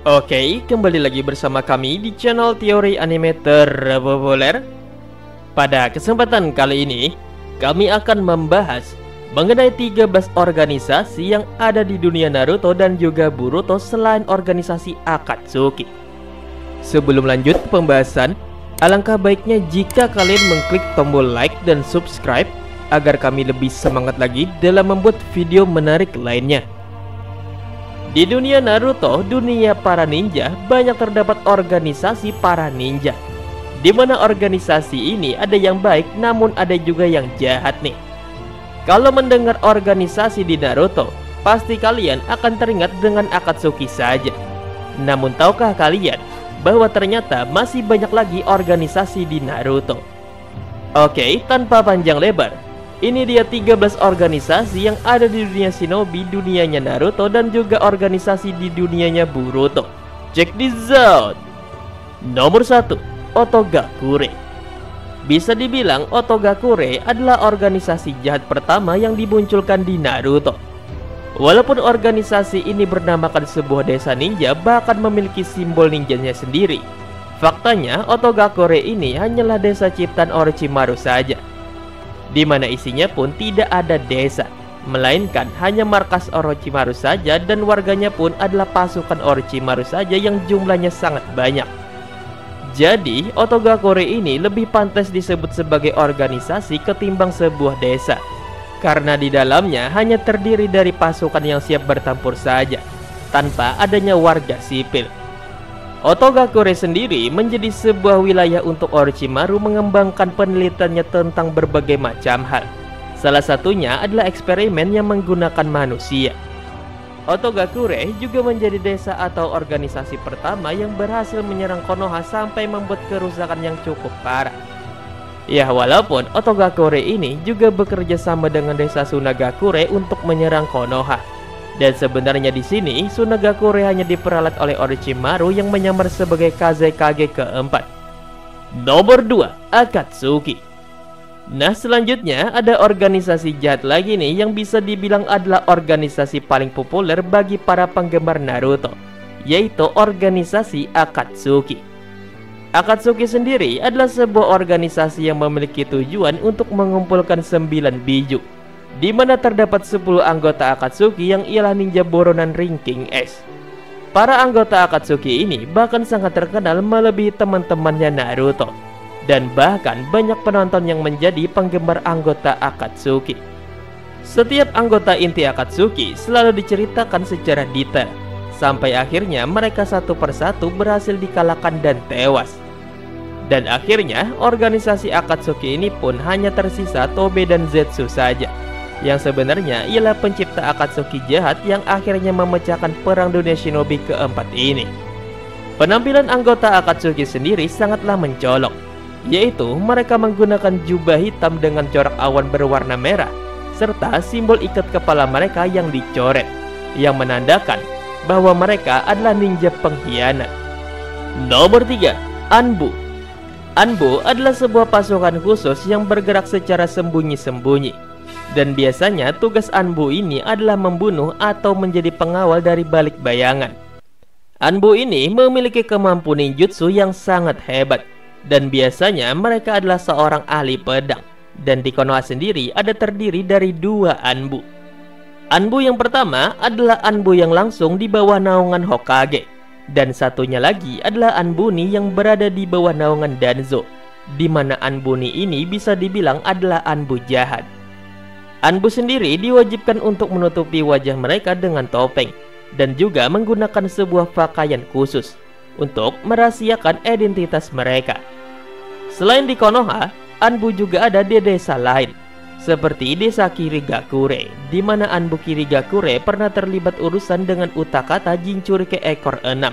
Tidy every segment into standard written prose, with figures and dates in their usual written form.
Oke, kembali lagi bersama kami di channel teori anime terpopuler. Pada kesempatan kali ini, kami akan membahas mengenai 13 organisasi yang ada di dunia Naruto dan juga Boruto selain organisasi Akatsuki. Sebelum lanjut ke pembahasan, alangkah baiknya jika kalian mengklik tombol like dan subscribe agar kami lebih semangat lagi dalam membuat video menarik lainnya. Di dunia Naruto, dunia para ninja, banyak terdapat organisasi para ninja, di mana organisasi ini ada yang baik namun ada juga yang jahat nih. Kalau mendengar organisasi di Naruto, pasti kalian akan teringat dengan Akatsuki saja. Namun tahukah kalian bahwa ternyata masih banyak lagi organisasi di Naruto? Oke, tanpa panjang lebar, ini dia 13 organisasi yang ada di dunia shinobi, dunianya Naruto, dan juga organisasi di dunianya Boruto. Check this out. Nomor 1, Otogakure. Bisa dibilang Otogakure adalah organisasi jahat pertama yang dimunculkan di Naruto. Walaupun organisasi ini bernamakan sebuah desa ninja, bahkan memiliki simbol ninjanya sendiri, faktanya Otogakure ini hanyalah desa ciptaan Orochimaru saja, di mana isinya pun tidak ada desa, melainkan hanya markas Orochimaru saja, dan warganya pun adalah pasukan Orochimaru saja yang jumlahnya sangat banyak. Jadi Otogakure ini lebih pantas disebut sebagai organisasi ketimbang sebuah desa, karena di dalamnya hanya terdiri dari pasukan yang siap bertempur saja, tanpa adanya warga sipil. Otogakure sendiri menjadi sebuah wilayah untuk Orochimaru mengembangkan penelitiannya tentang berbagai macam hal. Salah satunya adalah eksperimen yang menggunakan manusia. Otogakure juga menjadi desa atau organisasi pertama yang berhasil menyerang Konoha sampai membuat kerusakan yang cukup parah. Ya, walaupun Otogakure ini juga bekerja sama dengan desa Sunagakure untuk menyerang Konoha. Dan sebenarnya di sini Sunagakure hanya diperalat oleh Orochimaru yang menyamar sebagai Kazekage keempat. Nomor 2, Akatsuki. Nah, selanjutnya ada organisasi jahat lagi nih yang bisa dibilang adalah organisasi paling populer bagi para penggemar Naruto, yaitu organisasi Akatsuki. Akatsuki sendiri adalah sebuah organisasi yang memiliki tujuan untuk mengumpulkan 9 biju, di mana terdapat 10 anggota Akatsuki yang ialah ninja boronan ranking S. Para anggota Akatsuki ini bahkan sangat terkenal melebihi teman-temannya Naruto, dan bahkan banyak penonton yang menjadi penggemar anggota Akatsuki. Setiap anggota inti Akatsuki selalu diceritakan secara detail, sampai akhirnya mereka satu persatu berhasil dikalahkan dan tewas. Dan akhirnya organisasi Akatsuki ini pun hanya tersisa Tobe dan Zetsu saja, yang sebenarnya ialah pencipta Akatsuki jahat yang akhirnya memecahkan perang dunia shinobi keempat ini. Penampilan anggota Akatsuki sendiri sangatlah mencolok, yaitu mereka menggunakan jubah hitam dengan corak awan berwarna merah, serta simbol ikat kepala mereka yang dicoret, yang menandakan bahwa mereka adalah ninja pengkhianat. Nomor 3, Anbu. Anbu adalah sebuah pasukan khusus yang bergerak secara sembunyi-sembunyi. Dan biasanya tugas Anbu ini adalah membunuh atau menjadi pengawal dari balik bayangan. Anbu ini memiliki kemampuan ninjutsu yang sangat hebat, dan biasanya mereka adalah seorang ahli pedang. Dan di Konoha sendiri ada terdiri dari 2 Anbu. Anbu yang pertama adalah Anbu yang langsung di bawah naungan Hokage, dan satunya lagi adalah Anbuni yang berada di bawah naungan Danzo, di mana Anbuni ini bisa dibilang adalah Anbu jahat. Anbu sendiri diwajibkan untuk menutupi wajah mereka dengan topeng, dan juga menggunakan sebuah pakaian khusus untuk merahasiakan identitas mereka. Selain di Konoha, Anbu juga ada di desa lain, seperti desa Kirigakure, di mana Anbu Kirigakure pernah terlibat urusan dengan Utakata Jinchurike ekor 6.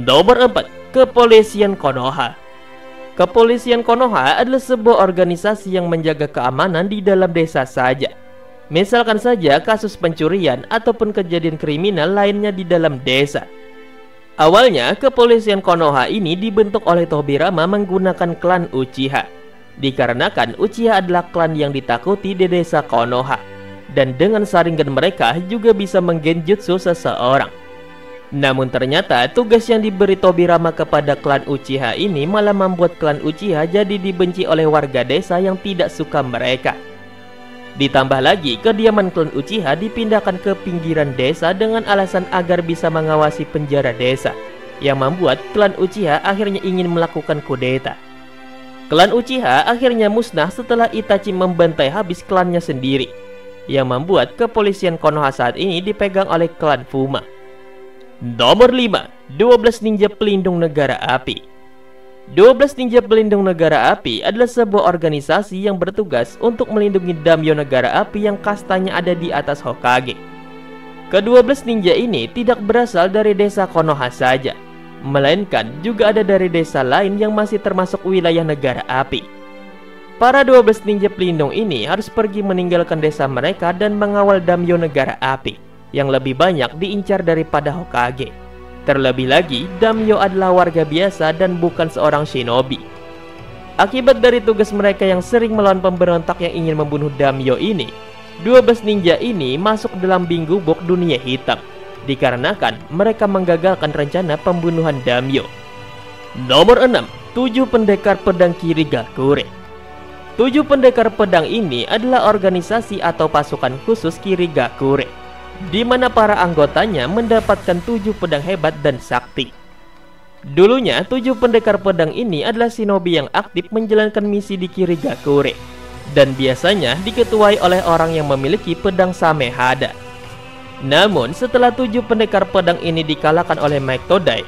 Nomor 4, Kepolisian Konoha. Kepolisian Konoha adalah sebuah organisasi yang menjaga keamanan di dalam desa saja. Misalkan saja kasus pencurian ataupun kejadian kriminal lainnya di dalam desa. Awalnya, Kepolisian Konoha ini dibentuk oleh Tobirama menggunakan klan Uchiha, dikarenakan Uchiha adalah klan yang ditakuti di desa Konoha, dan dengan saringan mereka juga bisa menggenjutsu seseorang. Namun ternyata tugas yang diberi Tobirama kepada klan Uchiha ini malah membuat klan Uchiha jadi dibenci oleh warga desa yang tidak suka mereka. Ditambah lagi, kediaman klan Uchiha dipindahkan ke pinggiran desa dengan alasan agar bisa mengawasi penjara desa, yang membuat klan Uchiha akhirnya ingin melakukan kudeta. Klan Uchiha akhirnya musnah setelah Itachi membantai habis klannya sendiri, yang membuat kepolisian Konoha saat ini dipegang oleh klan Fuma. Nomor 5, 12 Ninja Pelindung Negara Api. 12 Ninja Pelindung Negara Api adalah sebuah organisasi yang bertugas untuk melindungi daimyo negara api yang kastanya ada di atas Hokage. Ke-12 ninja ini tidak berasal dari desa Konoha saja, melainkan juga ada dari desa lain yang masih termasuk wilayah negara api. Para 12 ninja pelindung ini harus pergi meninggalkan desa mereka dan mengawal daimyo negara api yang lebih banyak diincar daripada Hokage. Terlebih lagi, daimyo adalah warga biasa dan bukan seorang shinobi. Akibat dari tugas mereka yang sering melawan pemberontak yang ingin membunuh daimyo ini, 12 ninja ini masuk dalam bingu bok dunia hitam, dikarenakan mereka menggagalkan rencana pembunuhan daimyo. Nomor 6, 7 Pendekar Pedang Kirigakure. 7 Pendekar Pedang ini adalah organisasi atau pasukan khusus Kirigakure, di mana para anggotanya mendapatkan 7 pedang hebat dan sakti. Dulunya, 7 pendekar pedang ini adalah shinobi yang aktif menjalankan misi di Kirigakure, dan biasanya diketuai oleh orang yang memiliki pedang Samehada. Namun, setelah 7 pendekar pedang ini dikalahkan oleh Mike Todai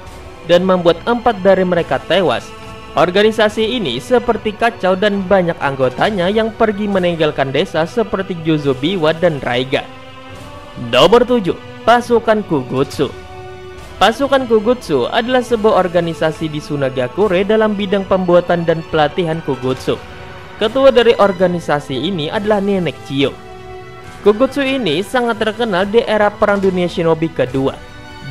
dan membuat 4 dari mereka tewas, organisasi ini seperti kacau dan banyak anggotanya yang pergi meninggalkan desa seperti Juzubiwa dan Raiga. Nomor 7, Pasukan Kugutsu. Pasukan Kugutsu adalah sebuah organisasi di Sunagakure dalam bidang pembuatan dan pelatihan Kugutsu. Ketua dari organisasi ini adalah Nenek Chiyo. Kugutsu ini sangat terkenal di era Perang Dunia Shinobi kedua,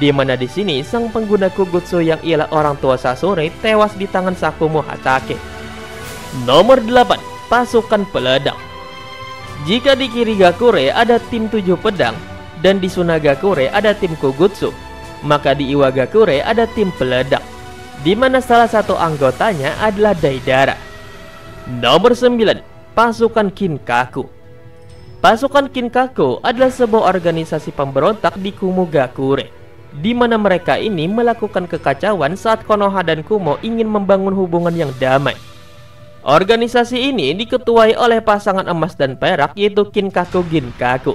di mana di sini sang pengguna Kugutsu yang ialah orang tua Sasori tewas di tangan Sakumo Hatake. Nomor 8, Pasukan Peledang. Jika di Kirigakure ada tim 7 pedang dan di Sunagakure ada tim Kugutsu, maka di Iwagakure ada tim peledang, di mana salah satu anggotanya adalah Daidara. Nomor 9, Pasukan Kinkaku. Pasukan Kinkaku adalah sebuah organisasi pemberontak di Kumogakure, di mana mereka ini melakukan kekacauan saat Konoha dan Kumo ingin membangun hubungan yang damai. Organisasi ini diketuai oleh pasangan emas dan perak, yaitu Kinkaku Ginkaku,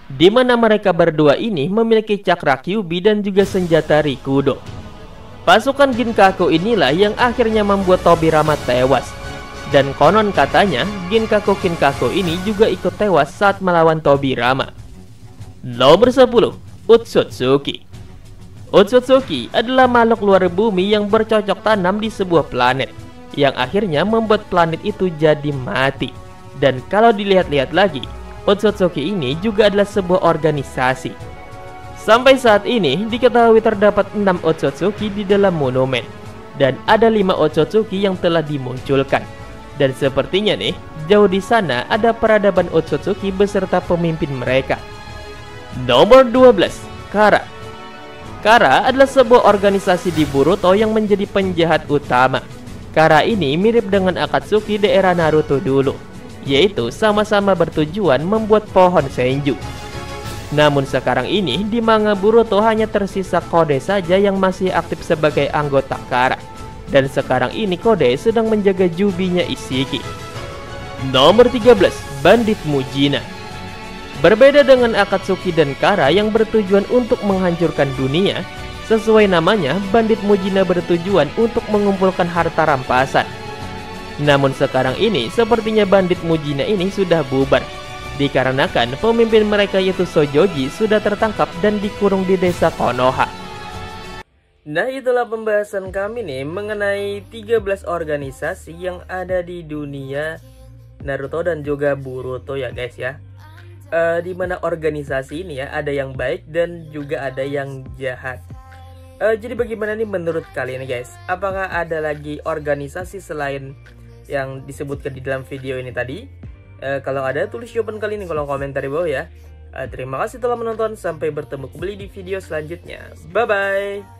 di mana mereka berdua ini memiliki cakra Kyuubi dan juga senjata Rikudo. Pasukan Ginkaku inilah yang akhirnya membuat Tobirama tewas, dan konon katanya Ginkaku Kinkaku ini juga ikut tewas saat melawan Tobirama. Nomor 10, Otsutsuki. Otsutsuki adalah makhluk luar bumi yang bercocok tanam di sebuah planet, yang akhirnya membuat planet itu jadi mati. Dan kalau dilihat-lihat lagi, Otsutsuki ini juga adalah sebuah organisasi. Sampai saat ini diketahui terdapat 6 Otsutsuki di dalam monumen, dan ada 5 Otsutsuki yang telah dimunculkan. Dan sepertinya nih, jauh di sana ada peradaban Otsutsuki beserta pemimpin mereka. Nomor 12, Kara. Kara adalah sebuah organisasi di Boruto yang menjadi penjahat utama. Kara ini mirip dengan Akatsuki di era Naruto dulu, yaitu sama-sama bertujuan membuat pohon senju. Namun sekarang ini di manga Boruto hanya tersisa Kode saja yang masih aktif sebagai anggota Kara, dan sekarang ini Kode sedang menjaga jubinya Ishiki. Nomor 13, Bandit Mujina. Berbeda dengan Akatsuki dan Kara yang bertujuan untuk menghancurkan dunia, sesuai namanya, Bandit Mujina bertujuan untuk mengumpulkan harta rampasan. Namun sekarang ini sepertinya Bandit Mujina ini sudah bubar, dikarenakan pemimpin mereka yaitu Sojoji sudah tertangkap dan dikurung di desa Konoha. Nah, itulah pembahasan kami nih mengenai 13 organisasi yang ada di dunia Naruto dan juga Boruto ya guys ya. Dimana organisasi ini ya ada yang baik dan juga ada yang jahat. Jadi bagaimana nih menurut kalian guys? Apakah ada lagi organisasi selain yang disebutkan di dalam video ini tadi? Kalau ada, tulis jawaban kalian di kolom komentar di bawah ya. Terima kasih telah menonton, sampai bertemu kembali di video selanjutnya. Bye-bye.